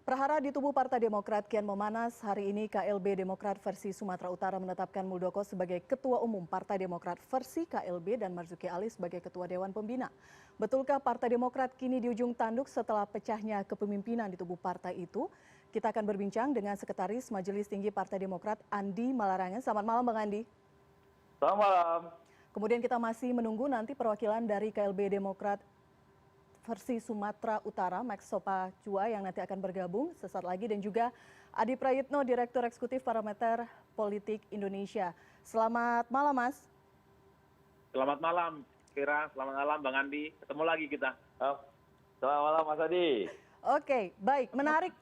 Prahara di tubuh Partai Demokrat kian memanas. Hari ini KLB Demokrat versi Sumatera Utara menetapkan Muldoko sebagai Ketua Umum Partai Demokrat versi KLB dan Marzuki Ali sebagai Ketua Dewan Pembina. Betulkah Partai Demokrat kini di ujung tanduk setelah pecahnya kepemimpinan di tubuh partai itu? Kita akan berbincang dengan Sekretaris Majelis Tinggi Partai Demokrat Andi Malarangen. Selamat malam Bang Andi. Selamat malam. Kemudian kita masih menunggu nanti perwakilan dari KLB Demokrat versi Sumatera Utara, Max Sopa Chua yang nanti akan bergabung sesaat lagi, dan juga Adi Prayitno, Direktur Eksekutif Parameter Politik Indonesia. Selamat malam, Mas. Selamat malam, Kira. Selamat malam, Bang Andi. Ketemu lagi kita. Selamat malam, Mas Adi. Oke, baik.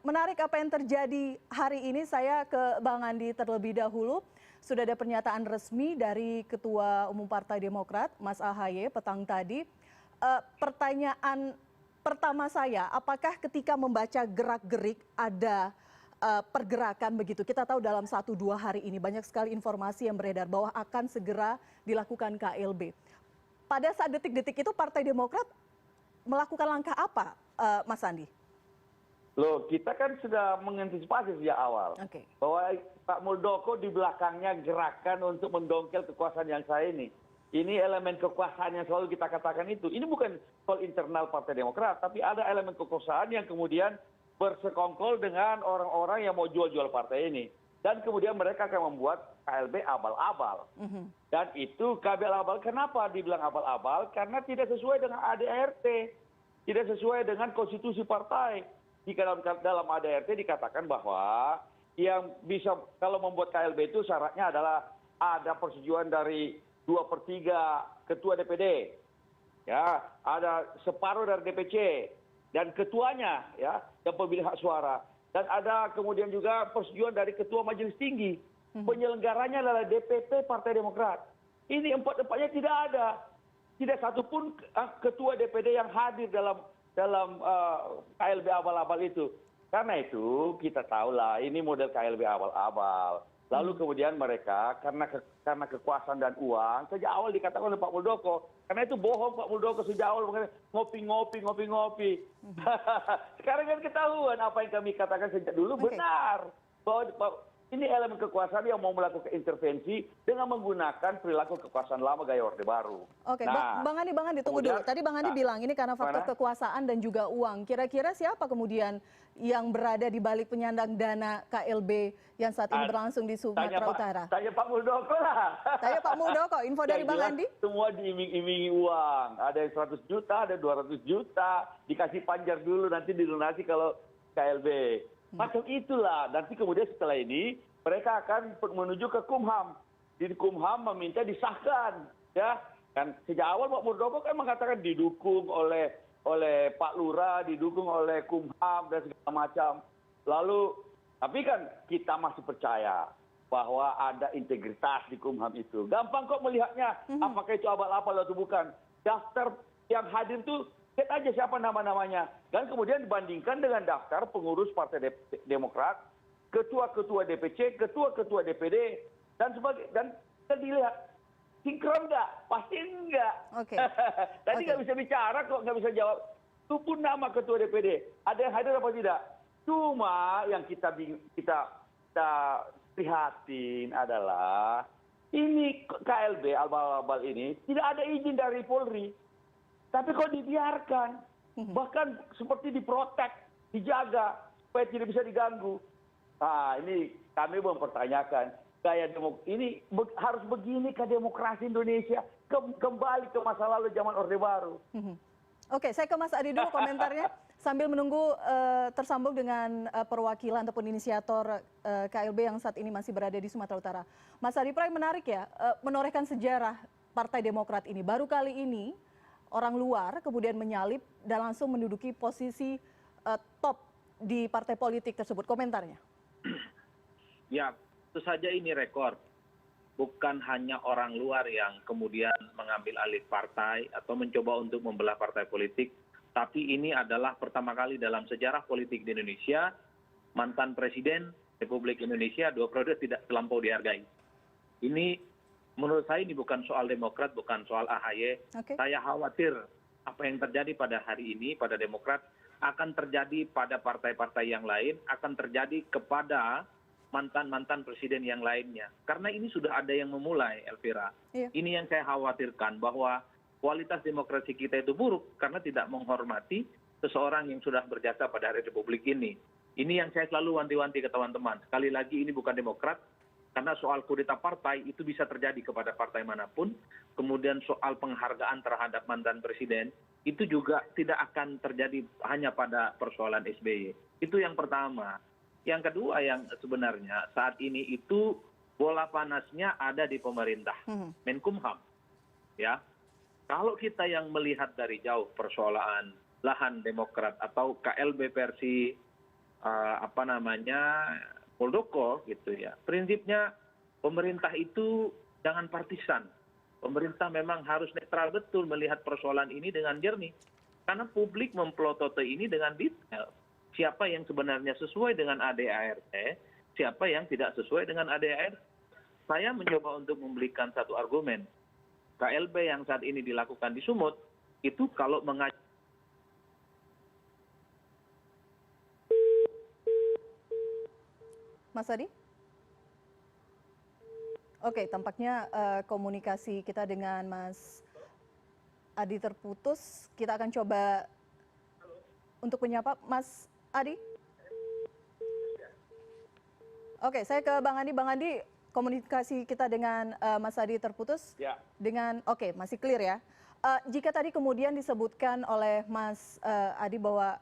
Menarik apa yang terjadi hari ini. Saya ke Bang Andi terlebih dahulu. Sudah ada pernyataan resmi dari Ketua Umum Partai Demokrat, Mas AHY, petang tadi. Pertanyaan pertama saya, apakah ketika membaca gerak-gerik ada pergerakan begitu? Kita tahu dalam 1-2 hari ini banyak sekali informasi yang beredar bahwa akan segera dilakukan KLB. Pada saat detik-detik itu Partai Demokrat melakukan langkah apa, Mas Andi? Loh, kita kan sudah mengantisipasi sejak awal bahwa Pak Muldoko di belakangnya gerakan untuk mendongkel kekuasaan yang saya ini. Ini elemen kekuasaan yang selalu kita katakan itu. Ini bukan soal internal Partai Demokrat, tapi ada elemen kekuasaan yang kemudian bersekongkol dengan orang-orang yang mau jual-jual partai ini. Dan kemudian mereka akan membuat KLB abal-abal. Dan itu KLB abal, kenapa dibilang abal-abal? Karena tidak sesuai dengan ADRT. Tidak sesuai dengan konstitusi partai. Di dalam ADRT dikatakan bahwa yang bisa kalau membuat KLB itu syaratnya adalah ada persetujuan dari 2/3 ketua DPD, ya, ada separuh dari DPC dan ketuanya, ya, yang pemilih hak suara, dan ada kemudian juga persetujuan dari ketua Majelis Tinggi. Penyelenggaranya adalah DPP Partai Demokrat. Ini empat-empatnya tidak ada, tidak satupun ketua DPD yang hadir dalam KLB abal-abal itu. Karena itu kita tahulah ini model KLB abal-abal. Lalu kemudian mereka karena kekuasaan dan uang sejak awal dikatakan oleh Pak Muldoko, karena itu bohong Pak Muldoko sejak awal ngopi. Sekarang kan ketahuan apa yang kami katakan sejak dulu benar, bahwa ini elemen kekuasaan yang mau melakukan intervensi dengan menggunakan perilaku kekuasaan lama gaya Orde Baru. Oke, Bang Andi tunggu dulu. Tadi Bang Andi bilang ini karena faktor kekuasaan dan juga uang. Kira-kira siapa kemudian yang berada di balik penyandang dana KLB yang saat ini berlangsung di Sumatera Utara? Tanya Pak Muldoko lah. Tanya Pak Muldoko, info dari Bang Andi? Semua diiming-imingi uang. Ada yang 100 juta, ada 200 juta. Dikasih panjar dulu, nanti dilunasi kalau KLB. Macam itulah. Nanti kemudian setelah ini mereka akan menuju ke Kumham. Di Kumham meminta disahkan, ya. Kan sejak awal Pak Muldoko kan mengatakan didukung oleh Pak Lurah, didukung oleh Kumham dan segala macam. Lalu tapi kan kita masih percaya bahwa ada integritas di Kumham itu. Gampang kok melihatnya apakah itu abal-abal atau bukan. Daftar yang hadir itu lihat aja siapa nama-namanya. Dan kemudian dibandingkan dengan daftar pengurus Partai Demokrat, ketua-ketua DPC, ketua-ketua DPD, dan kita dilihat sinkron nggak? Pasti enggak. Tadi nggak bisa bicara kok, nggak bisa jawab. Itu pun nama ketua DPD. Ada yang hadir apa tidak? Cuma yang kita prihatin adalah ini KLB abal-abal ini tidak ada izin dari Polri. Tapi kok dibiarkan, bahkan seperti diprotek, dijaga, supaya tidak bisa diganggu. Nah ini kami mempertanyakan, ini harus begini ke demokrasi Indonesia, kembali ke masa lalu zaman Orde Baru. Oke, saya ke Mas Adi dulu komentarnya, sambil menunggu tersambung dengan perwakilan ataupun inisiator KLB yang saat ini masih berada di Sumatera Utara. Mas Adi Pray, menarik ya, menorehkan sejarah Partai Demokrat ini. Baru kali ini orang luar kemudian menyalip dan langsung menduduki posisi top di partai politik tersebut. Komentarnya? Ya, tentu saja ini rekor. Bukan hanya orang luar yang kemudian mengambil alih partai atau mencoba untuk membelah partai politik, tapi ini adalah pertama kali dalam sejarah politik di Indonesia, mantan Presiden Republik Indonesia 2 periode tidak terlampau dihargai. Ini menurut saya ini bukan soal Demokrat, bukan soal AHY. Saya khawatir apa yang terjadi pada hari ini pada Demokrat akan terjadi pada partai-partai yang lain, akan terjadi kepada mantan-mantan presiden yang lainnya. Karena ini sudah ada yang memulai, Elvira. Iya. Ini yang saya khawatirkan, bahwa kualitas demokrasi kita itu buruk karena tidak menghormati seseorang yang sudah berjasa pada hari Republik ini. Ini yang saya selalu wanti-wanti ke teman-teman. Sekali lagi, ini bukan Demokrat, karena soal kudeta partai itu bisa terjadi kepada partai manapun. Kemudian soal penghargaan terhadap mantan presiden, itu juga tidak akan terjadi hanya pada persoalan SBY. Itu yang pertama. Yang kedua yang sebenarnya saat ini itu bola panasnya ada di pemerintah, Menkumham. Ya, kalau kita yang melihat dari jauh persoalan lahan Demokrat atau KLB versi Muldoko gitu ya. Prinsipnya pemerintah itu jangan partisan. Pemerintah memang harus netral betul melihat persoalan ini dengan jernih. Karena publik memplotote ini dengan detail. Siapa yang sebenarnya sesuai dengan ADART, siapa yang tidak sesuai dengan ADART. Saya mencoba untuk memberikan satu argumen. KLB yang saat ini dilakukan di Sumut, itu kalau mengacu. Mas Adi? Oke, tampaknya komunikasi kita dengan Mas Adi terputus. Kita akan coba untuk menyapa Mas Adi. Oke, saya ke Bang Andi. Bang Andi, komunikasi kita dengan Mas Adi terputus. Ya. Oke, masih clear ya. Jika tadi kemudian disebutkan oleh Mas Adi bahwa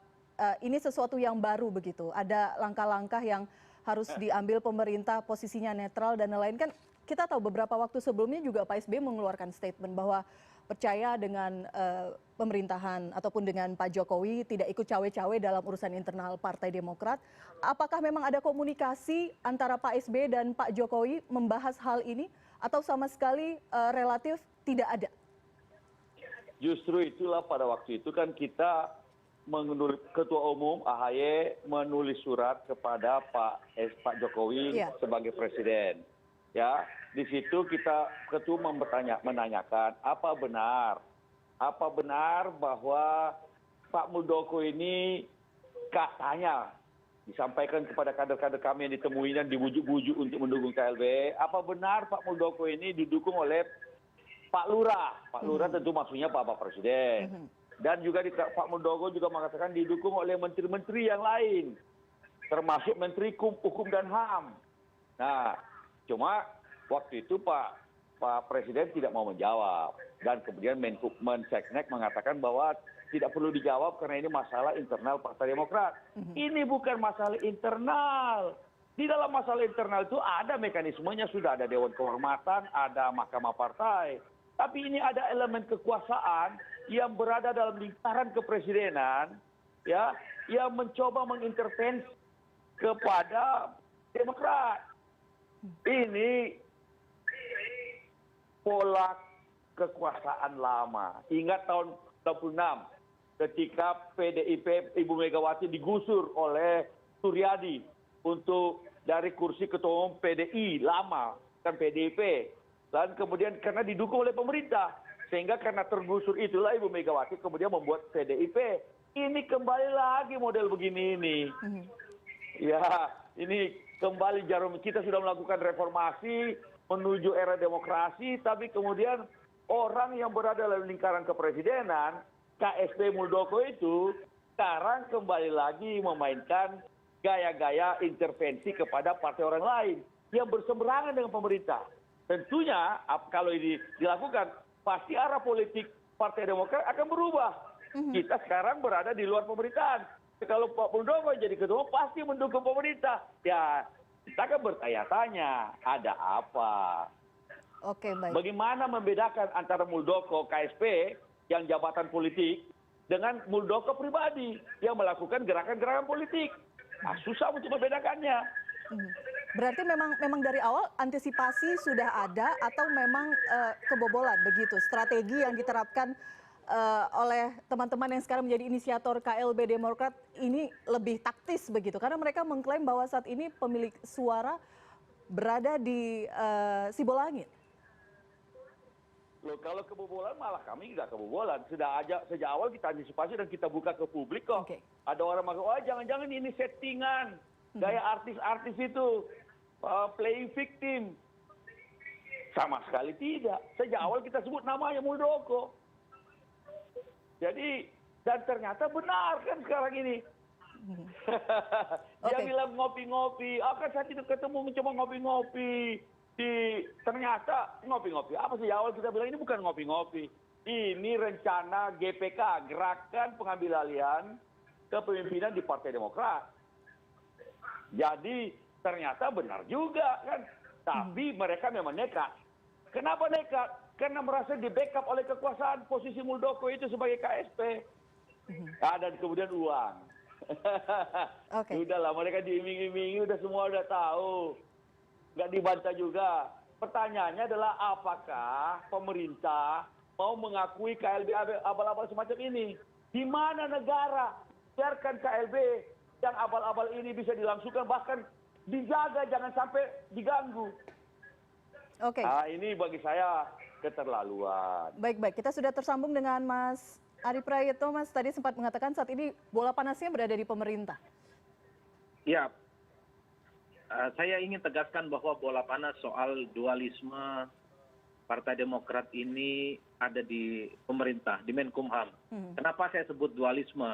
ini sesuatu yang baru begitu, ada langkah-langkah yang harus diambil pemerintah, posisinya netral dan lain-lain, kan kita tahu beberapa waktu sebelumnya juga Pak SBY mengeluarkan statement bahwa percaya dengan pemerintahan ataupun dengan Pak Jokowi, tidak ikut cawe-cawe dalam urusan internal Partai Demokrat. Apakah memang ada komunikasi antara Pak SBY dan Pak Jokowi membahas hal ini atau sama sekali relatif tidak ada? Justru itulah pada waktu itu kan kita menulis, Ketua Umum AHY menulis surat kepada Pak Jokowi sebagai Presiden. Ya, di situ Ketua Umum menanyakan apa benar bahwa Pak Muldoko ini katanya disampaikan kepada kader-kader kami yang ditemuinya dibujuk-bujuk untuk mendukung KLB. Apa benar Pak Muldoko ini didukung oleh Pak Lurah? Pak Lurah tentu maksudnya Bapak Presiden. Dan juga Pak Muldoko juga mengatakan didukung oleh menteri-menteri yang lain, termasuk Menteri Hukum dan HAM. Nah, cuma waktu itu Pak Presiden tidak mau menjawab. Dan kemudian Menseknek mengatakan bahwa tidak perlu dijawab karena ini masalah internal Partai Demokrat. Ini bukan masalah internal. Di dalam masalah internal itu ada mekanismenya, sudah ada Dewan Kehormatan, ada Mahkamah Partai. Tapi ini ada elemen kekuasaan yang berada dalam lingkaran kepresidenan, ya, yang mencoba mengintervensi kepada Demokrat. Ini pola kekuasaan lama. Ingat tahun 96 ketika PDIP Ibu Megawati digusur oleh Suryadi untuk dari kursi ketua umum PDI lama, kan PDIP. Dan kemudian karena didukung oleh pemerintah, sehingga karena tergusur itulah Ibu Megawati kemudian membuat PDIP. Ini kembali lagi model begini ini. Ya, ini kembali jarum, kita sudah melakukan reformasi menuju era demokrasi, tapi kemudian orang yang berada dalam lingkaran kepresidenan, KSB Muldoko itu sekarang kembali lagi memainkan gaya-gaya intervensi kepada partai orang lain yang berseberangan dengan pemerintah. Tentunya kalau ini dilakukan, pasti arah politik Partai Demokrat akan berubah. Kita sekarang berada di luar pemerintahan. Kalau Pak Muldoko jadi ketua, pasti mendukung pemerintah. Ya, kita akan bertanya-tanya, ada apa? Oke, baik. Bagaimana membedakan antara Muldoko, KSP, yang jabatan politik, dengan Muldoko pribadi, yang melakukan gerakan-gerakan politik? Nah, susah untuk membedakannya. Berarti memang dari awal antisipasi sudah ada atau memang kebobolan begitu strategi yang diterapkan oleh teman-teman yang sekarang menjadi inisiator KLB Demokrat ini lebih taktis begitu, karena mereka mengklaim bahwa saat ini pemilik suara berada di Sibolangit. Loh, kalau kebobolan malah kami nggak kebobolan. Sudah aja sejak awal kita antisipasi dan kita buka ke publik kok. Oke. Ada orang mengatakan, oh jangan-jangan ini settingan. Gaya artis-artis itu. Playing victim. Sama sekali tidak. Sejak awal kita sebut namanya Muldoko. Jadi, dan ternyata benar kan sekarang ini. Dia bilang ngopi-ngopi. Kan saya tidak ketemu cuma ngopi-ngopi. Ternyata ngopi-ngopi. Apa sih awal kita bilang ini bukan ngopi-ngopi. Ini rencana GPK, Gerakan Pengambil Alihan Kepemimpinan di Partai Demokrat. Jadi ternyata benar juga kan. Tapi mereka memang nekat. Kenapa nekat? Karena merasa di backup oleh kekuasaan posisi Muldoko itu sebagai KSP. Dan kemudian uang. Udahlah mereka diiming-imingi, udah semua udah tahu. Nggak dibantah juga. Pertanyaannya adalah apakah pemerintah mau mengakui KLB abal-abal semacam ini? Di mana negara biarkan KLB yang abal-abal ini bisa dilangsungkan, bahkan dijaga jangan sampai diganggu. Nah, ini bagi saya keterlaluan. Baik, kita sudah tersambung dengan Mas Adi Prayitno. Mas tadi sempat mengatakan saat ini bola panasnya berada di pemerintah. Ya, saya ingin tegaskan bahwa bola panas soal dualisme Partai Demokrat ini ada di pemerintah, di Menkumham. Kenapa saya sebut dualisme?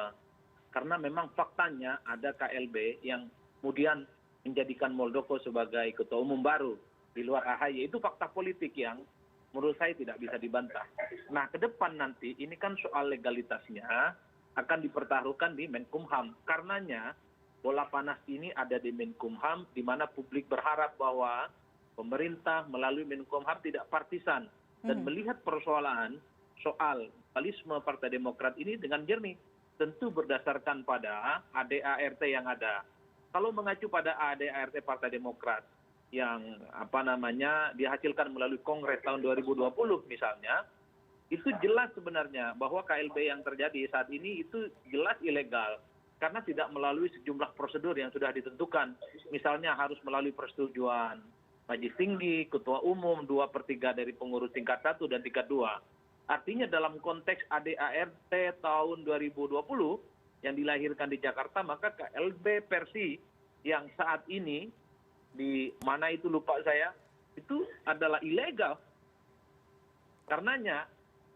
Karena memang faktanya ada KLB yang kemudian menjadikan Muldoko sebagai ketua umum baru di luar AHY. Itu fakta politik yang menurut saya tidak bisa dibantah. Nah, ke depan nanti ini kan soal legalitasnya akan dipertaruhkan di Menkumham. Karenanya bola panas ini ada di Menkumham, di mana publik berharap bahwa pemerintah melalui Menkumham tidak partisan dan melihat persoalan soal dualisme Partai Demokrat ini dengan jernih. Tentu berdasarkan pada ADART yang ada. Kalau mengacu pada ADART Partai Demokrat yang dihasilkan melalui Kongres tahun 2020 misalnya, itu jelas sebenarnya bahwa KLB yang terjadi saat ini itu jelas ilegal. Karena tidak melalui sejumlah prosedur yang sudah ditentukan. Misalnya harus melalui persetujuan Majelis Tinggi, Ketua Umum, 2/3 dari pengurus tingkat 1 dan tingkat 2. Artinya dalam konteks ADART tahun 2020 yang dilahirkan di Jakarta, maka KLB versi yang saat ini, di mana itu lupa saya, itu adalah ilegal. Karenanya,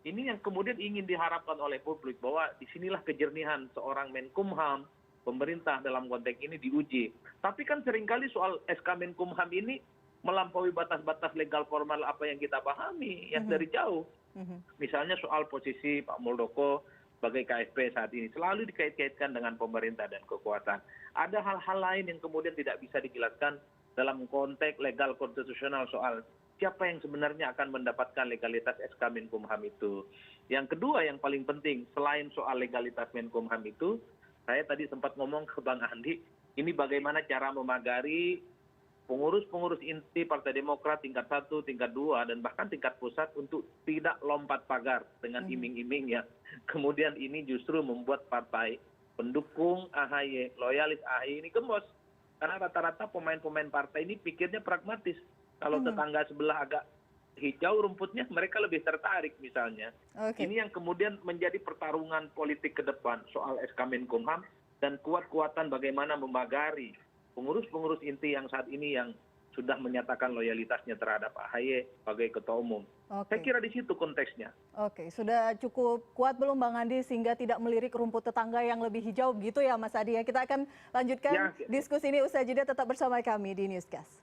ini yang kemudian ingin diharapkan oleh publik, bahwa disinilah kejernihan seorang Menkumham, pemerintah dalam konteks ini diuji. Tapi kan seringkali soal SK Menkumham ini melampaui batas-batas legal formal apa yang kita pahami, yang dari jauh. Misalnya soal posisi Pak Muldoko sebagai KSP saat ini, selalu dikait-kaitkan dengan pemerintah dan kekuasaan. Ada hal-hal lain yang kemudian tidak bisa dijelaskan dalam konteks legal konstitusional soal siapa yang sebenarnya akan mendapatkan legalitas SK Menkumham itu. Yang kedua yang paling penting, selain soal legalitas Menkumham itu, saya tadi sempat ngomong ke Bang Andi, ini bagaimana cara memagari pengurus-pengurus inti Partai Demokrat tingkat 1, tingkat 2, dan bahkan tingkat pusat untuk tidak lompat pagar dengan iming-iming ya. Kemudian ini justru membuat partai pendukung AHY, loyalis AHY ini gembos. Karena rata-rata pemain-pemain partai ini pikirnya pragmatis. Kalau tetangga sebelah agak hijau rumputnya, mereka lebih tertarik misalnya. Ini yang kemudian menjadi pertarungan politik ke depan soal SK Menkumham dan kuat-kuatan bagaimana memagari pengurus-pengurus inti yang saat ini yang sudah menyatakan loyalitasnya terhadap AHY sebagai ketua umum. Saya kira di situ konteksnya. Sudah cukup kuat belum Bang Andi sehingga tidak melirik rumput tetangga yang lebih hijau begitu ya Mas Adi ya. Kita akan lanjutkan diskusi ini usai jeda, tetap bersama kami di Newscast.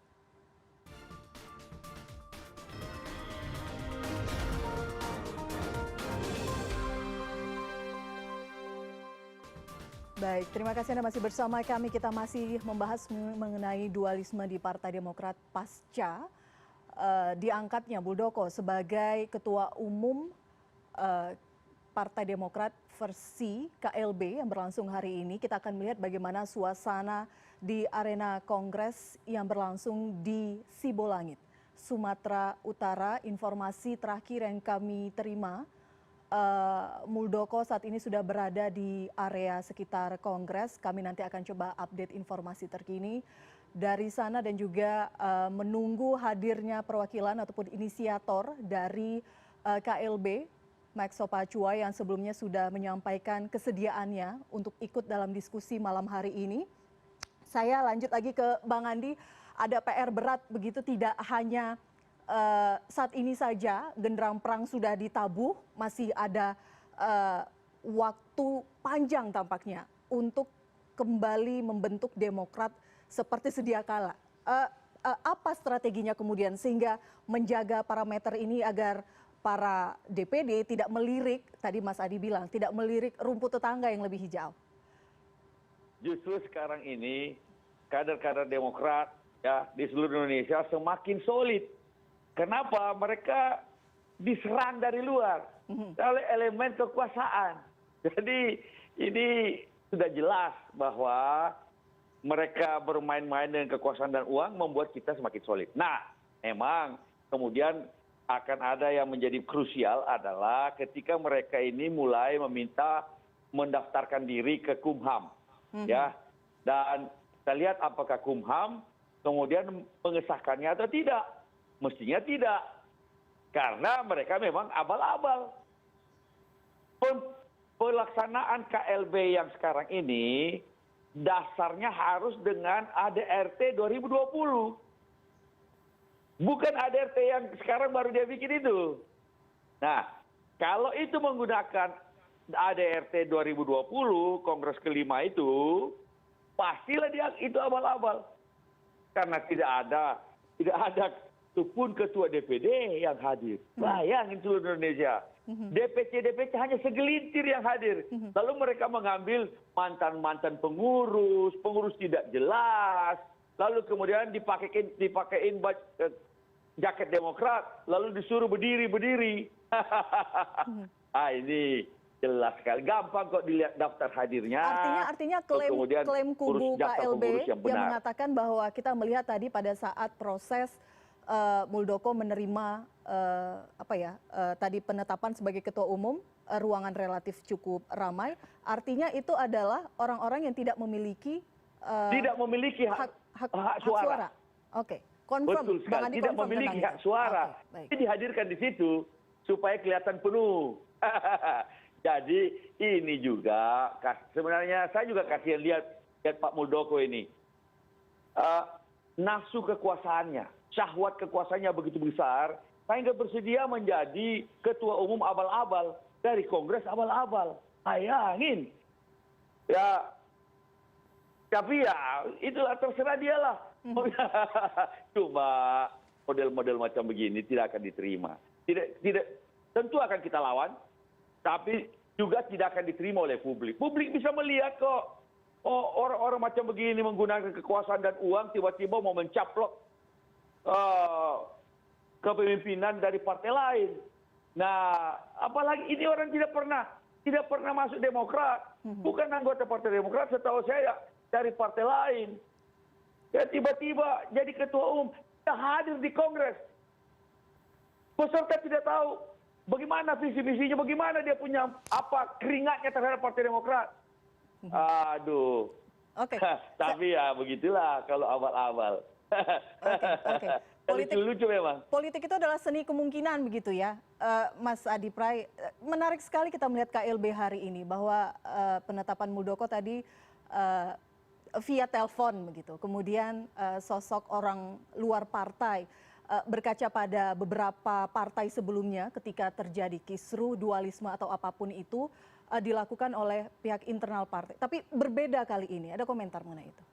Baik, terima kasih Anda masih bersama kami. Kita masih membahas mengenai dualisme di Partai Demokrat pasca diangkatnya Muldoko sebagai Ketua Umum Partai Demokrat versi KLB yang berlangsung hari ini. Kita akan melihat bagaimana suasana di arena Kongres yang berlangsung di Sibolangit, Sumatera Utara. Informasi terakhir yang kami terima, Muldoko saat ini sudah berada di area sekitar Kongres. Kami nanti akan coba update informasi terkini dari sana dan juga menunggu hadirnya perwakilan ataupun inisiator dari KLB, Maxo Pacua, yang sebelumnya sudah menyampaikan kesediaannya untuk ikut dalam diskusi malam hari ini. Saya lanjut lagi ke Bang Andi, ada PR berat begitu, tidak hanya saat ini saja genderang perang sudah ditabuh, masih ada waktu panjang tampaknya untuk kembali membentuk Demokrat seperti sedia kala. Apa strateginya kemudian sehingga menjaga parameter ini agar para DPD tidak melirik, tadi Mas Adi bilang, tidak melirik rumput tetangga yang lebih hijau? Justru sekarang ini kader-kader Demokrat ya di seluruh Indonesia semakin solid. Kenapa? Mereka diserang dari luar oleh elemen kekuasaan. Jadi ini sudah jelas bahwa mereka bermain-main dengan kekuasaan dan uang membuat kita semakin solid. Nah, memang kemudian akan ada yang menjadi krusial adalah ketika mereka ini mulai meminta mendaftarkan diri ke Kumham, ya. Dan kita lihat apakah Kumham kemudian mengesahkannya atau tidak. Mestinya tidak, karena mereka memang abal-abal. Pelaksanaan KLB yang sekarang ini dasarnya harus dengan ADRT 2020. Bukan ADRT yang sekarang baru dia bikin itu. Nah, kalau itu menggunakan ADRT 2020, Kongres kelima itu, pastilah dia itu abal-abal. Karena tidak ada pun ketua DPD yang hadir. Bayangin seluruh Indonesia. DPC hanya segelintir yang hadir. Lalu mereka mengambil mantan-mantan pengurus tidak jelas. Lalu kemudian dipakein jaket Demokrat, lalu disuruh berdiri. Ini jelas sekali. Gampang kok dilihat daftar hadirnya. Artinya klaim kubu KLB yang mengatakan bahwa kita melihat tadi pada saat proses Muldoko menerima tadi penetapan sebagai ketua umum, ruangan relatif cukup ramai. Artinya itu adalah orang-orang yang tidak memiliki hak suara. Oke, confirm. Betul sekali. Tidak memiliki hak suara. Ini dihadirkan di situ supaya kelihatan penuh. Jadi ini juga sebenarnya saya juga kasihan lihat Pak Muldoko ini. Nafsu kekuasaannya, syahwat kekuasaannya begitu besar, sehingga bersedia menjadi ketua umum abal-abal dari Kongres abal-abal. Bayangin. Ya, tapi ya itulah terserah dialah. Cuma model-model macam begini tidak akan diterima. Tidak, tentu akan kita lawan, tapi juga tidak akan diterima oleh publik. Publik bisa melihat kok, orang-orang macam begini menggunakan kekuasaan dan uang tiba-tiba mau mencaplok kepemimpinan dari partai lain. Nah, apalagi ini orang tidak pernah masuk Demokrat, bukan anggota Partai Demokrat, setahu saya dari partai lain. Ya tiba-tiba jadi ketua umum, tidak hadir di Kongres. Peserta tidak tahu bagaimana visi-misinya, bagaimana dia punya keringatnya terhadap Partai Demokrat. Aduh. Oke. Tapi ya begitulah kalau awal-awal. Oke. Lucu memang. Politik itu adalah seni kemungkinan begitu ya, Mas Adi Pray. Menarik sekali kita melihat KLB hari ini bahwa penetapan Muldoko tadi via telepon begitu. Kemudian sosok orang luar partai, berkaca pada beberapa partai sebelumnya ketika terjadi kisruh, dualisme atau apapun itu dilakukan oleh pihak internal partai. Tapi berbeda kali ini. Ada komentar mengenai itu?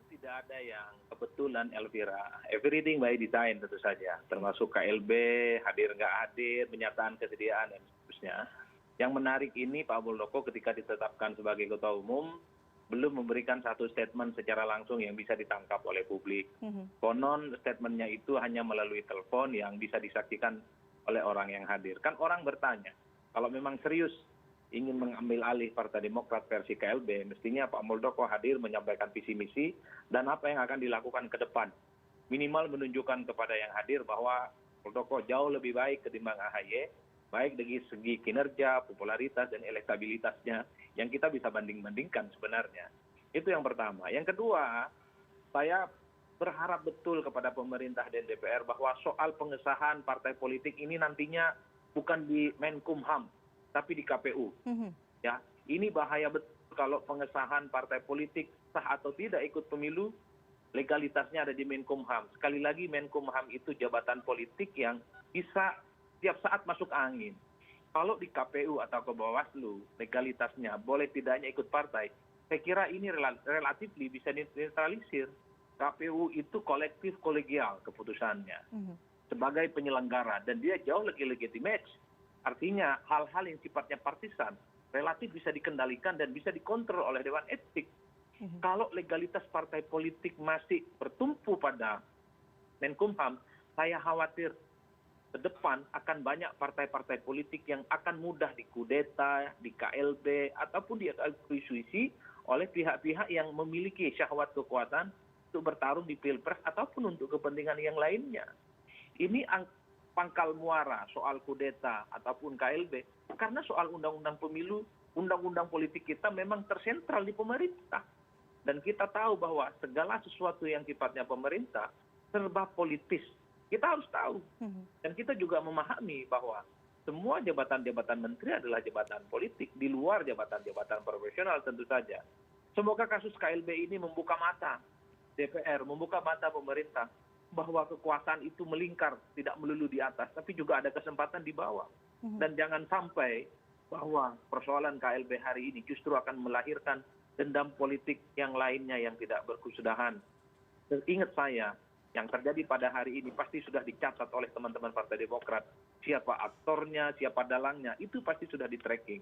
Tidak ada yang kebetulan, Elvira. Everything by design tentu saja. Termasuk KLB, hadir nggak hadir, penyataan kesediaan dan seterusnya. Yang menarik ini Pak Muldoko ketika ditetapkan sebagai ketua umum belum memberikan satu statement secara langsung yang bisa ditangkap oleh publik. Konon statementnya itu hanya melalui telepon yang bisa disaksikan oleh orang yang hadir. Kan orang bertanya, kalau memang serius ingin mengambil alih Partai Demokrat versi KLB, mestinya Pak Muldoko hadir menyampaikan visi misi dan apa yang akan dilakukan ke depan. Minimal menunjukkan kepada yang hadir bahwa Muldoko jauh lebih baik ketimbang AHY, baik dari segi kinerja, popularitas, dan elektabilitasnya yang kita bisa banding-bandingkan sebenarnya. Itu yang pertama. Yang kedua, saya berharap betul kepada pemerintah dan DPR bahwa soal pengesahan partai politik ini nantinya bukan di Menkumham, tapi di KPU. Ya, ini bahaya betul kalau pengesahan partai politik sah atau tidak ikut pemilu, legalitasnya ada di Menkumham. Sekali lagi Menkumham itu jabatan politik yang bisa tiap saat masuk angin. Kalau di KPU atau ke Bawaslu, legalitasnya boleh tidaknya ikut partai, saya kira ini relatif bisa dinetralisir. KPU itu kolektif kolegial keputusannya sebagai penyelenggara dan dia jauh lebih legitimate. Artinya hal-hal yang sifatnya partisan relatif bisa dikendalikan dan bisa dikontrol oleh Dewan Etik. Kalau legalitas partai politik masih bertumpu pada Menkumham, saya khawatir ke depan akan banyak partai-partai politik yang akan mudah dikudeta, di KLB, ataupun diakuisisi oleh pihak-pihak yang memiliki syahwat kekuasaan untuk bertarung di Pilpres ataupun untuk kepentingan yang lainnya. Ini pangkal muara soal kudeta ataupun KLB, karena soal undang-undang pemilu, undang-undang politik kita memang tersentral di pemerintah. Dan kita tahu bahwa segala sesuatu yang sifatnya pemerintah serba politis. Kita harus tahu. Dan kita juga memahami bahwa semua jabatan-jabatan menteri adalah jabatan politik, di luar jabatan-jabatan profesional tentu saja. Semoga kasus KLB ini membuka mata DPR, membuka mata pemerintah, bahwa kekuasaan itu melingkar, tidak melulu di atas, tapi juga ada kesempatan di bawah. Dan jangan sampai bahwa persoalan KLB hari ini justru akan melahirkan dendam politik yang lainnya yang tidak berkesudahan. Dan ingat saya, yang terjadi pada hari ini pasti sudah dicatat oleh teman-teman Partai Demokrat. Siapa aktornya, siapa dalangnya, itu pasti sudah di-tracking.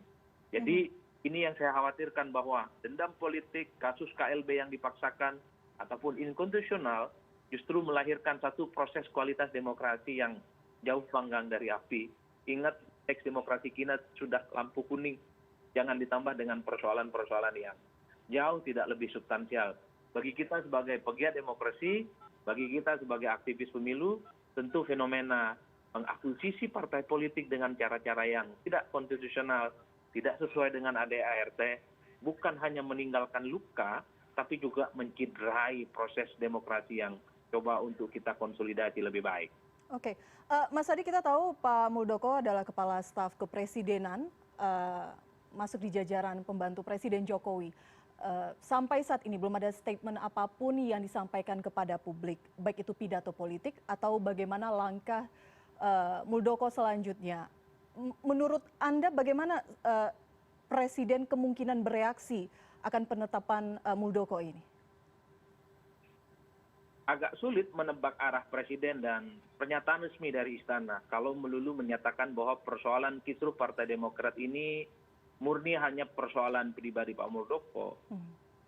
Jadi ini yang saya khawatirkan bahwa dendam politik, kasus KLB yang dipaksakan, ataupun inkonstitusional, justru melahirkan satu proses kualitas demokrasi yang jauh panggang dari api. Ingat, teks demokrasi kita sudah lampu kuning. Jangan ditambah dengan persoalan-persoalan yang jauh tidak lebih substansial. Bagi kita sebagai pegiat demokrasi, bagi kita sebagai aktivis pemilu, tentu fenomena mengakuisisi partai politik dengan cara-cara yang tidak konstitusional, tidak sesuai dengan ADART, bukan hanya meninggalkan luka, tapi juga mencederai proses demokrasi yang coba untuk kita konsolidasi lebih baik. Oke, Mas Adi, kita tahu Pak Muldoko adalah Kepala Staf Kepresidenan, masuk di jajaran pembantu Presiden Jokowi. Sampai saat ini belum ada statement apapun yang disampaikan kepada publik, baik itu pidato politik atau bagaimana langkah Muldoko selanjutnya. Menurut Anda bagaimana Presiden kemungkinan bereaksi akan penetapan Muldoko ini? Agak sulit menebak arah Presiden dan pernyataan resmi dari Istana kalau melulu menyatakan bahwa persoalan kisruh Partai Demokrat ini murni hanya persoalan pribadi Pak Muldoko.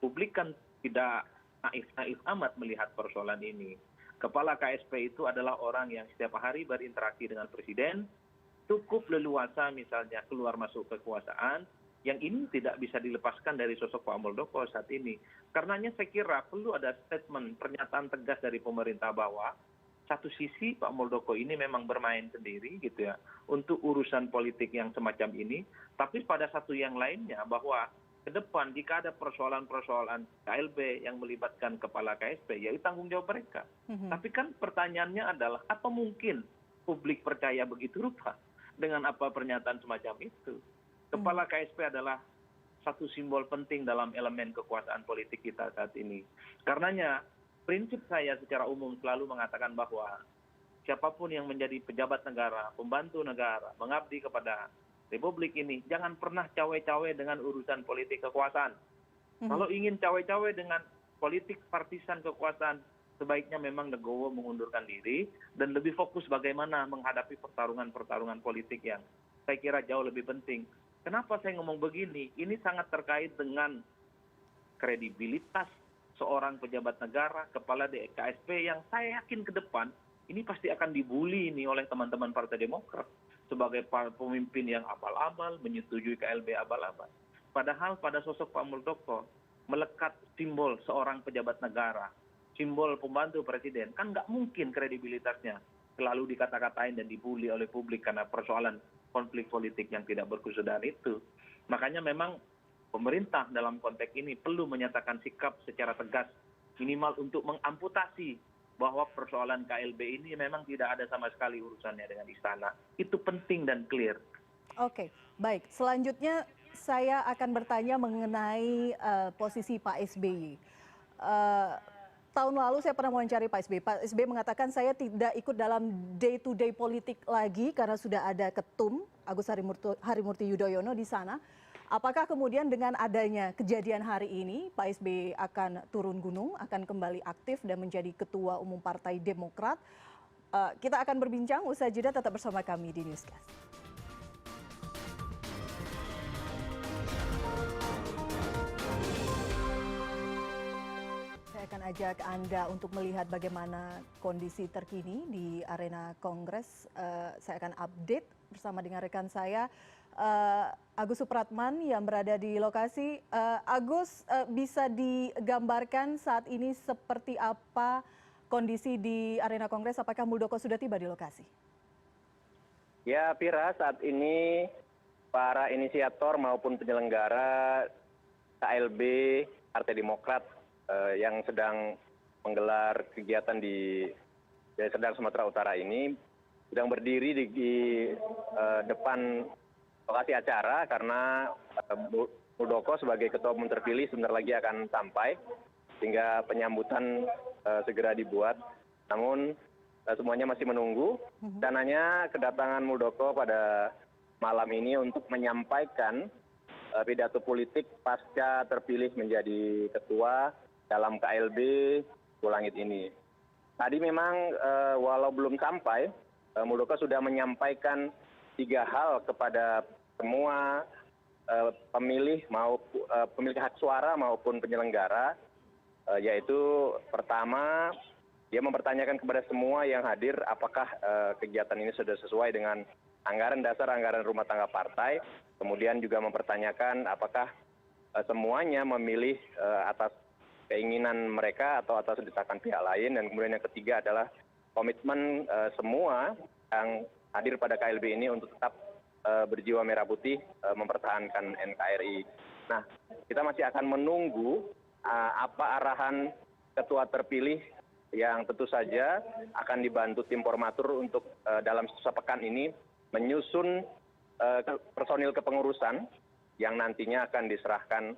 Publik kan tidak naif-naif amat melihat persoalan ini. Kepala KSP itu adalah orang yang setiap hari berinteraksi dengan Presiden, cukup leluasa misalnya keluar masuk kekuasaan, yang ini tidak bisa dilepaskan dari sosok Pak Muldoko saat ini. Karenanya saya kira perlu ada statement, pernyataan tegas dari pemerintah bahwa satu sisi Pak Muldoko ini memang bermain sendiri gitu ya untuk urusan politik yang semacam ini, tapi pada satu yang lainnya bahwa ke depan jika ada persoalan-persoalan KLB yang melibatkan kepala KSP, ya tanggung jawab mereka. Tapi kan pertanyaannya adalah apa mungkin publik percaya begitu rupa dengan apa pernyataan semacam itu? Kepala KSP adalah satu simbol penting dalam elemen kekuasaan politik kita saat ini. Karenanya prinsip saya secara umum selalu mengatakan bahwa siapapun yang menjadi pejabat negara, pembantu negara, mengabdi kepada Republik ini, jangan pernah cawe-cawe dengan urusan politik kekuasaan. Kalau ingin cawe-cawe dengan politik partisan kekuasaan, sebaiknya memang legowo mengundurkan diri dan lebih fokus bagaimana menghadapi pertarungan-pertarungan politik yang saya kira jauh lebih penting. Kenapa saya ngomong begini? Ini sangat terkait dengan kredibilitas seorang pejabat negara, kepala KSP yang saya yakin ke depan ini pasti akan dibully ini oleh teman-teman Partai Demokrat sebagai pemimpin yang abal-abal, menyetujui KLB abal-abal. Padahal pada sosok Pak Muldoko melekat simbol seorang pejabat negara, simbol pembantu presiden, kan nggak mungkin kredibilitasnya selalu dikata-katain dan dibully oleh publik karena persoalan konflik politik yang tidak berkesudahan itu. Makanya memang pemerintah dalam konteks ini perlu menyatakan sikap secara tegas minimal untuk mengamputasi bahwa persoalan KLB ini memang tidak ada sama sekali urusannya dengan istana. Itu penting dan clear. Oke, baik. Selanjutnya saya akan bertanya mengenai posisi Pak SBY. Tahun lalu saya pernah wawancari Pak SBY. Pak SBY mengatakan saya tidak ikut dalam day-to-day politik lagi karena sudah ada ketum Agus Harimurti Yudhoyono di sana. Apakah kemudian dengan adanya kejadian hari ini Pak SBY akan turun gunung, akan kembali aktif dan menjadi Ketua Umum Partai Demokrat? Kita akan berbincang usai jeda, tetap bersama kami di Newscast. Saya akan ajak Anda untuk melihat bagaimana kondisi terkini di arena Kongres. Saya akan update bersama dengan rekan saya, Agus Supratman yang berada di lokasi. Agus, bisa digambarkan saat ini seperti apa kondisi di arena Kongres? Apakah Muldoko sudah tiba di lokasi? Ya, Pira, saat ini para inisiator maupun penyelenggara KLB Partai Demokrat yang sedang menggelar kegiatan di Serdang Sumatera Utara ini sedang berdiri di depan lokasi acara karena Muldoko sebagai ketua umum terpilih sebentar lagi akan sampai sehingga penyambutan segera dibuat. Namun semuanya masih menunggu. Rencananya kedatangan Muldoko pada malam ini untuk menyampaikan pidato politik pasca terpilih menjadi ketua dalam KLB Langit ini. Tadi memang walau belum sampai, Muldoko sudah menyampaikan 3 hal kepada semua pemilih hak suara maupun penyelenggara, yaitu pertama dia mempertanyakan kepada semua yang hadir apakah kegiatan ini sudah sesuai dengan anggaran dasar anggaran rumah tangga partai, kemudian juga mempertanyakan apakah semuanya memilih atas keinginan mereka atau atas desakan pihak lain, dan kemudian yang ketiga adalah komitmen semua yang hadir pada KLB ini untuk tetap berjiwa merah putih mempertahankan NKRI. Nah, kita masih akan menunggu apa arahan ketua terpilih yang tentu saja akan dibantu tim formatur untuk dalam sepekan ini menyusun personil kepengurusan yang nantinya akan diserahkan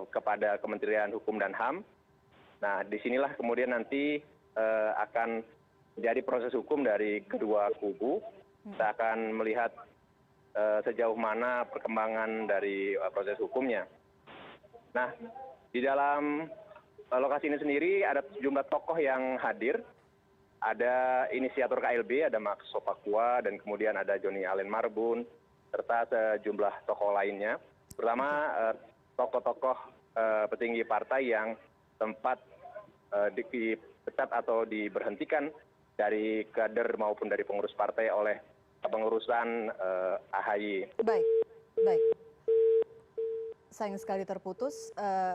kepada Kementerian Hukum dan HAM. Nah, disinilah kemudian nanti akan menjadi proses hukum dari kedua kubu. Kita akan melihat sejauh mana perkembangan dari proses hukumnya. Nah, di dalam lokasi ini sendiri ada sejumlah tokoh yang hadir. Ada inisiator KLB, ada Max Sopakua, dan kemudian ada Joni Allen Marbun, serta sejumlah tokoh lainnya. Pertama, tokoh-tokoh petinggi partai yang sempat dipecat atau diberhentikan dari kader maupun dari pengurus partai oleh kepengurusan AHY. Baik. Sayang sekali terputus.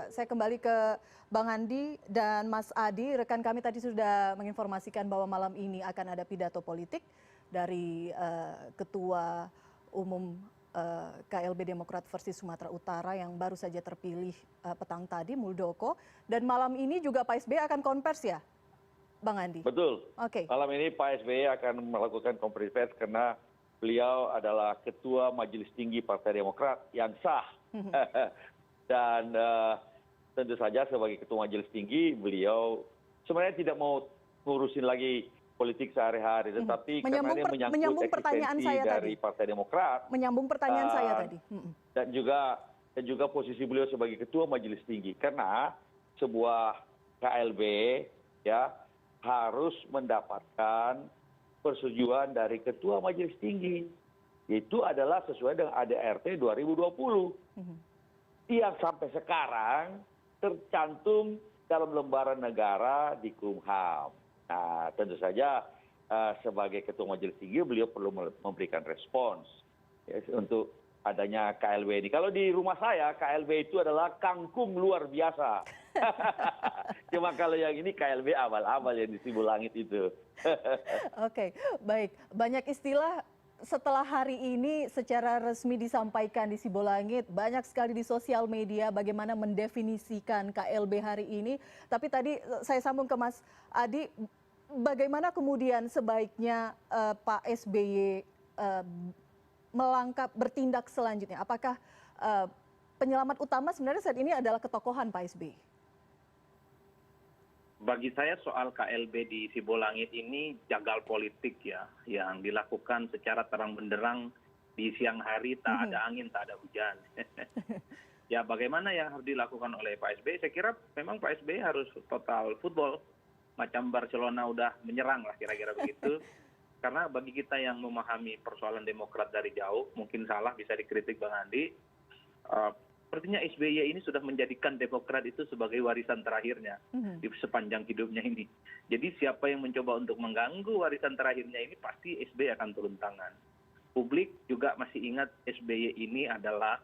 Saya kembali ke Bang Andi dan Mas Adi. Rekan kami tadi sudah menginformasikan bahwa malam ini akan ada pidato politik dari Ketua Umum KLB Demokrat versi Sumatera Utara yang baru saja terpilih petang tadi, Muldoko. Dan malam ini juga Pak SBY akan konversi ya, Bang Andi? Betul. Oke. Malam ini Pak SBY akan melakukan konferensi pers karena beliau adalah Ketua Majelis Tinggi Partai Demokrat yang sah. Dan tentu saja sebagai Ketua Majelis Tinggi beliau sebenarnya tidak mau ngurusin lagi politik sehari-hari, tetapi karena dia menyangkut eksistensi dari Partai Demokrat. Menyambung pertanyaan saya tadi. Dan juga posisi beliau sebagai Ketua Majelis Tinggi. Karena sebuah KLB ya harus mendapatkan persetujuan dari Ketua Majelis Tinggi. Itu adalah sesuai dengan ADRT 2020. Yang sampai sekarang tercantum dalam lembaran negara di Kumham. Nah, tentu saja sebagai Ketua Majelis Tinggi beliau perlu memberikan respons ya, untuk adanya KLB ini. Kalau di rumah saya KLB itu adalah kangkung luar biasa. Cuma kalau yang ini KLB abal-abal yang di Sibu Langit itu. Oke, baik. Banyak istilah setelah hari ini secara resmi disampaikan di Sibolangit, banyak sekali di sosial media bagaimana mendefinisikan KLB hari ini. Tapi tadi saya sambung ke Mas Adi, bagaimana kemudian sebaiknya Pak SBY bertindak selanjutnya? Apakah penyelamat utama sebenarnya saat ini adalah ketokohan Pak SBY? Bagi saya soal KLB di Sibolangit ini jagal politik ya, yang dilakukan secara terang benderang di siang hari, tak ada angin, tak ada hujan. Ya bagaimana yang harus dilakukan oleh Pak SBY? Saya kira memang Pak SBY harus total football, macam Barcelona udah menyerang lah kira-kira begitu. Karena bagi kita yang memahami persoalan Demokrat dari jauh, mungkin salah bisa dikritik Bang Andi, sepertinya SBY ini sudah menjadikan Demokrat itu sebagai warisan terakhirnya di sepanjang hidupnya ini. Jadi siapa yang mencoba untuk mengganggu warisan terakhirnya ini pasti SBY akan turun tangan. Publik juga masih ingat SBY ini adalah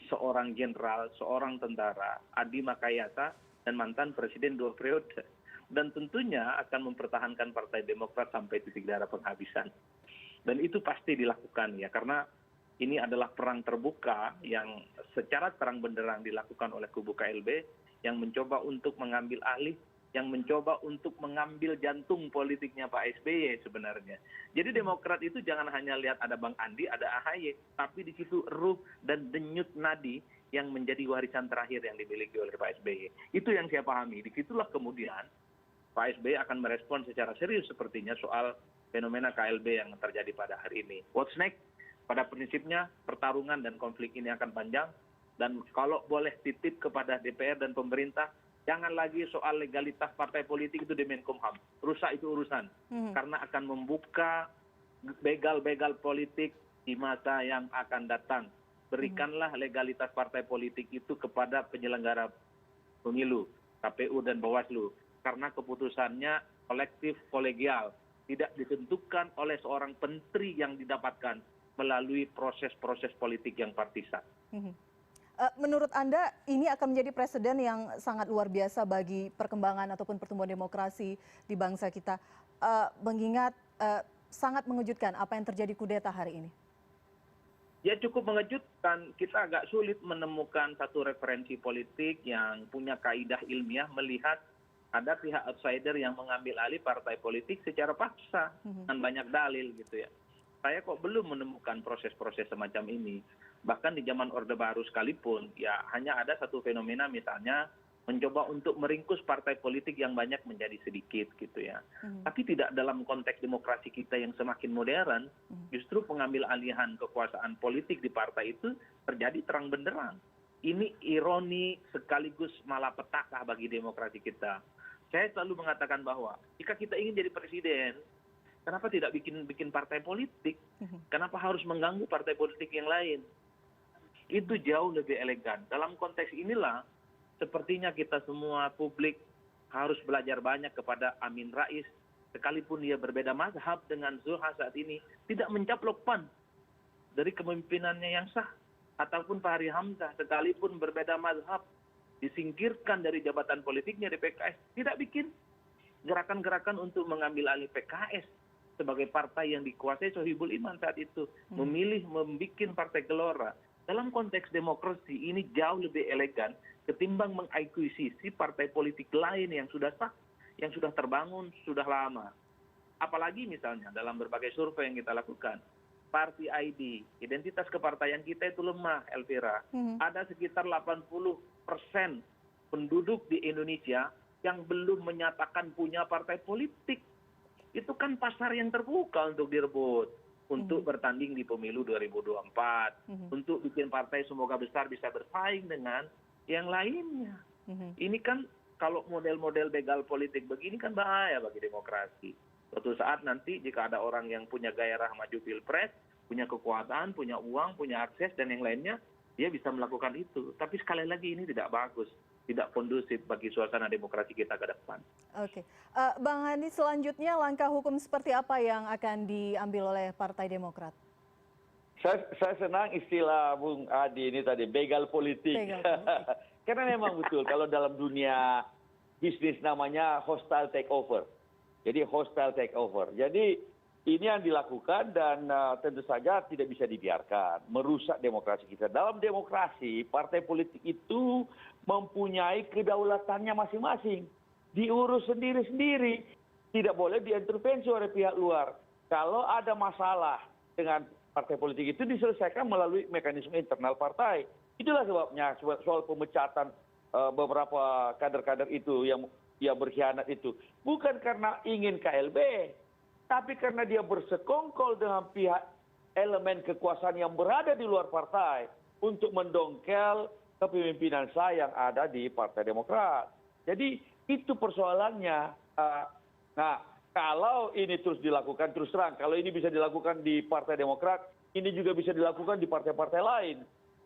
seorang jenderal, seorang tentara, Adi Makayasa, dan mantan presiden 2 periode. Dan tentunya akan mempertahankan Partai Demokrat sampai titik darah penghabisan. Dan itu pasti dilakukan ya, karena ini adalah perang terbuka yang secara terang benderang dilakukan oleh kubu KLB yang mencoba untuk mengambil alih, yang mencoba untuk mengambil jantung politiknya Pak SBY sebenarnya. Jadi Demokrat itu jangan hanya lihat ada Bang Andi, ada AHY, tapi di situ ruh dan denyut nadi yang menjadi warisan terakhir yang dimiliki oleh Pak SBY. Itu yang saya pahami. Disitulah kemudian Pak SBY akan merespon secara serius sepertinya soal fenomena KLB yang terjadi pada hari ini. What's next? Pada prinsipnya pertarungan dan konflik ini akan panjang, dan kalau boleh titip kepada DPR dan pemerintah, jangan lagi soal legalitas partai politik itu di Menkumham. Rusak itu urusan, karena akan membuka begal-begal politik di masa yang akan datang. Berikanlah legalitas partai politik itu kepada penyelenggara pemilu, KPU dan Bawaslu, karena keputusannya kolektif kolegial, tidak ditentukan oleh seorang menteri yang didapatkan melalui proses-proses politik yang partisan. Menurut Anda ini akan menjadi presiden yang sangat luar biasa bagi perkembangan ataupun pertumbuhan demokrasi di bangsa kita, mengingat sangat mengejutkan apa yang terjadi kudeta hari ini? Ya cukup mengejutkan, kita agak sulit menemukan satu referensi politik yang punya kaidah ilmiah melihat ada pihak outsider yang mengambil alih partai politik secara paksa dengan banyak dalil gitu ya. Saya kok belum menemukan proses-proses semacam ini. Bahkan di zaman Orde Baru sekalipun, ya hanya ada satu fenomena misalnya mencoba untuk meringkus partai politik yang banyak menjadi sedikit gitu ya. Tapi tidak dalam konteks demokrasi kita yang semakin modern, justru pengambil alihan kekuasaan politik di partai itu terjadi terang benderang. Ini ironi sekaligus malapetaka bagi demokrasi kita. Saya selalu mengatakan bahwa jika kita ingin jadi presiden, kenapa tidak bikin partai politik? Kenapa harus mengganggu partai politik yang lain? Itu jauh lebih elegan. Dalam konteks inilah, sepertinya kita semua publik harus belajar banyak kepada Amin Rais. Sekalipun dia berbeda mazhab dengan Zulhas saat ini, tidak mencaplok PAN dari kepemimpinannya yang sah. Ataupun Fahri Hamzah, sekalipun berbeda mazhab, disingkirkan dari jabatan politiknya di PKS. Tidak bikin gerakan-gerakan untuk mengambil alih PKS sebagai partai yang dikuasai Sohibul Iman saat itu, memilih membuat partai gelora. Dalam konteks demokrasi ini jauh lebih elegan ketimbang mengakuisisi partai politik lain yang sudah sah, yang sudah terbangun sudah lama. Apalagi misalnya dalam berbagai survei yang kita lakukan, Party ID, identitas kepartaian kita itu lemah, Elvira. Ada sekitar 80% penduduk di Indonesia yang belum menyatakan punya partai politik. Itu kan pasar yang terbuka untuk direbut, untuk bertanding di pemilu 2024, untuk bikin partai semoga besar bisa bersaing dengan yang lainnya. Ini kan kalau model-model begal politik begini kan bahaya bagi demokrasi. Suatu saat nanti jika ada orang yang punya gairah maju pilpres, punya kekuatan, punya uang, punya akses dan yang lainnya, dia bisa melakukan itu. Tapi sekali lagi ini tidak bagus, tidak kondusif bagi suasana demokrasi kita ke depan. Oke, Bang Andi, selanjutnya langkah hukum seperti apa yang akan diambil oleh Partai Demokrat? Saya senang istilah Bung Adi ini tadi, begal politik. Karena memang betul, kalau dalam dunia bisnis namanya hostile takeover. Jadi hostile takeover. Jadi ini yang dilakukan dan tentu saja tidak bisa dibiarkan, merusak demokrasi kita. Dalam demokrasi, partai politik itu mempunyai kedaulatannya masing-masing, diurus sendiri-sendiri, tidak boleh diintervensi oleh pihak luar. Kalau ada masalah dengan partai politik itu diselesaikan melalui mekanisme internal partai. Itulah sebabnya soal pemecatan beberapa kader-kader itu yang berkhianat itu. Bukan karena ingin KLB, tapi karena dia bersekongkol dengan pihak elemen kekuasaan yang berada di luar partai untuk mendongkel kepemimpinan saya yang ada di Partai Demokrat. Jadi itu persoalannya. Nah, kalau ini terus dilakukan, terus terang, kalau ini bisa dilakukan di Partai Demokrat, ini juga bisa dilakukan di partai-partai lain.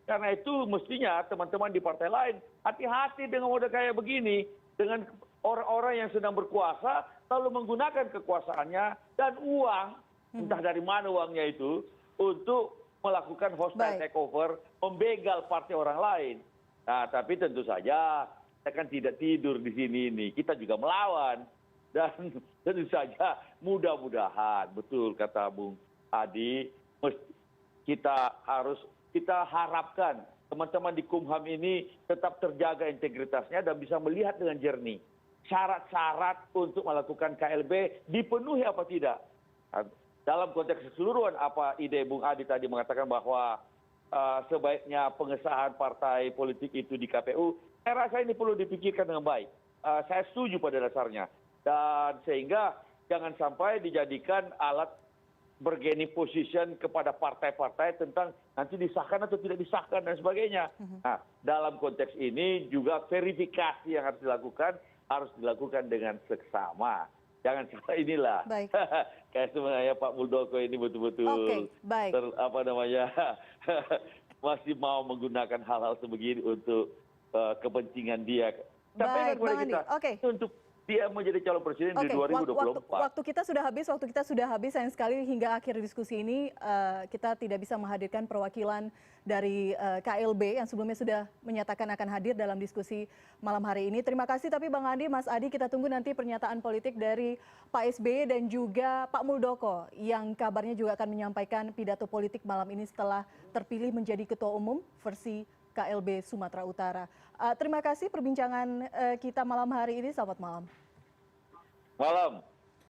Karena itu mestinya teman-teman di partai lain hati-hati dengan model kayak begini, dengan orang-orang yang sedang berkuasa lalu menggunakan kekuasaannya dan uang, entah dari mana uangnya itu, untuk melakukan hostile takeover, membegal partai orang lain. Nah, tapi tentu saja kita kan tidak tidur di sini ini, kita juga melawan. Dan tentu saja mudah-mudahan, betul kata Bung Adi, kita harapkan teman-teman di Kumham ini tetap terjaga integritasnya dan bisa melihat dengan jernih syarat-syarat untuk melakukan KLB dipenuhi apa tidak. Dalam konteks keseluruhan apa ide Bung Adi tadi mengatakan bahwa sebaiknya pengesahan partai politik itu di KPU, saya rasa ini perlu dipikirkan dengan baik. Saya setuju pada dasarnya. Dan sehingga jangan sampai dijadikan alat bargaining position kepada partai-partai tentang nanti disahkan atau tidak disahkan dan sebagainya. Nah, dalam konteks ini juga verifikasi yang harus dilakukan dengan seksama. Jangan sampai inilah kayak sebenarnya Pak Muldoko ini betul-betul masih mau menggunakan hal-hal sebegini untuk kepentingan dia. Sampai kepada kita untuk dia menjadi calon presiden di 2024. Waktu kita sudah habis, sayang sekali hingga akhir diskusi ini kita tidak bisa menghadirkan perwakilan dari KLB yang sebelumnya sudah menyatakan akan hadir dalam diskusi malam hari ini. Terima kasih, tapi Bang Andi, Mas Adi, kita tunggu nanti pernyataan politik dari Pak SBY dan juga Pak Muldoko yang kabarnya juga akan menyampaikan pidato politik malam ini setelah terpilih menjadi Ketua Umum versi KLB Sumatera Utara. Terima kasih perbincangan kita malam hari ini. Selamat malam. Malam.